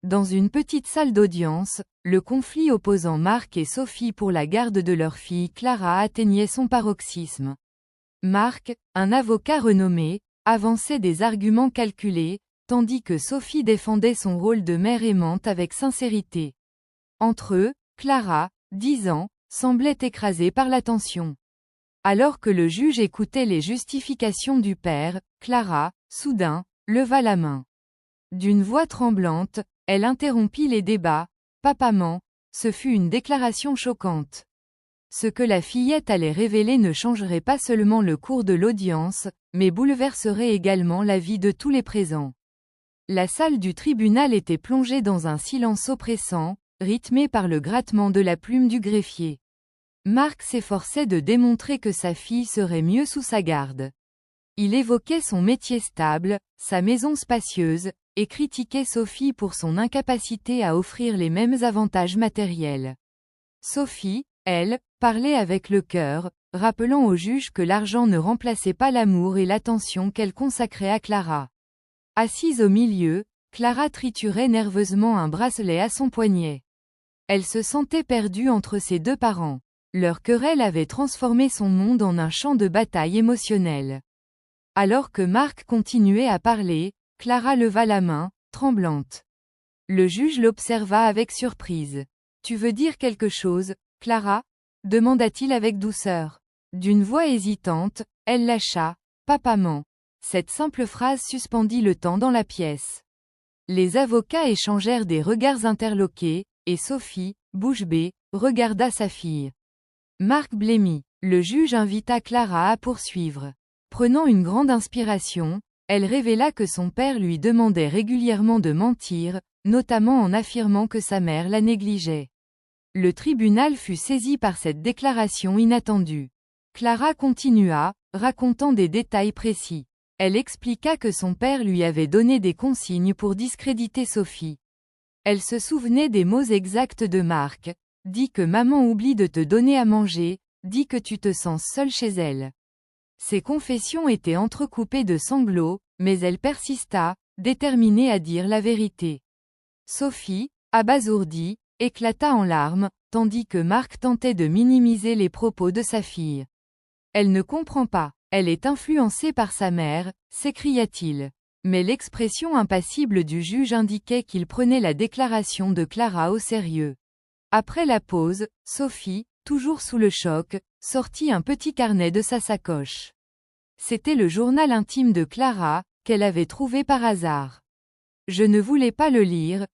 Dans une petite salle d'audience, le conflit opposant Marc et Sophie pour la garde de leur fille Clara atteignait son paroxysme. Marc, un avocat renommé, avançait des arguments calculés, tandis que Sophie défendait son rôle de mère aimante avec sincérité. Entre eux, Clara, 10 ans, semblait écrasée par la tension. Alors que le juge écoutait les justifications du père, Clara, soudain, leva la main. D'une voix tremblante, elle interrompit les débats. « Papaman », ce fut une déclaration choquante. Ce que la fillette allait révéler ne changerait pas seulement le cours de l'audience, mais bouleverserait également la vie de tous les présents. La salle du tribunal était plongée dans un silence oppressant, rythmé par le grattement de la plume du greffier. Marc s'efforçait de démontrer que sa fille serait mieux sous sa garde. Il évoquait son métier stable, sa maison spacieuse, et critiquait Sophie pour son incapacité à offrir les mêmes avantages matériels. Sophie, elle, parlait avec le cœur, rappelant au juge que l'argent ne remplaçait pas l'amour et l'attention qu'elle consacrait à Clara. Assise au milieu, Clara triturait nerveusement un bracelet à son poignet. Elle se sentait perdue entre ses deux parents. Leur querelle avait transformé son monde en un champ de bataille émotionnelle. Alors que Marc continuait à parler, Clara leva la main, tremblante. Le juge l'observa avec surprise. « Tu veux dire quelque chose, Clara » demanda-t-il avec douceur. D'une voix hésitante, elle lâcha « Papaman ». Cette simple phrase suspendit le temps dans la pièce. Les avocats échangèrent des regards interloqués, et Sophie, bouche bée, regarda sa fille. Marc blêmit. Le juge invita Clara à poursuivre. Prenant une grande inspiration, elle révéla que son père lui demandait régulièrement de mentir, notamment en affirmant que sa mère la négligeait. Le tribunal fut saisi par cette déclaration inattendue. Clara continua, racontant des détails précis. Elle expliqua que son père lui avait donné des consignes pour discréditer Sophie. Elle se souvenait des mots exacts de Marc. « Dis que maman oublie de te donner à manger, dis que tu te sens seule chez elle. » Ses confessions étaient entrecoupées de sanglots, mais elle persista, déterminée à dire la vérité. Sophie, abasourdie, éclata en larmes, tandis que Marc tentait de minimiser les propos de sa fille. « Elle ne comprend pas, elle est influencée par sa mère », s'écria-t-il. Mais l'expression impassible du juge indiquait qu'il prenait la déclaration de Clara au sérieux. Après la pause, Sophie, toujours sous le choc, sortit un petit carnet de sa sacoche. C'était le journal intime de Clara, qu'elle avait trouvé par hasard. « Je ne voulais pas le lire,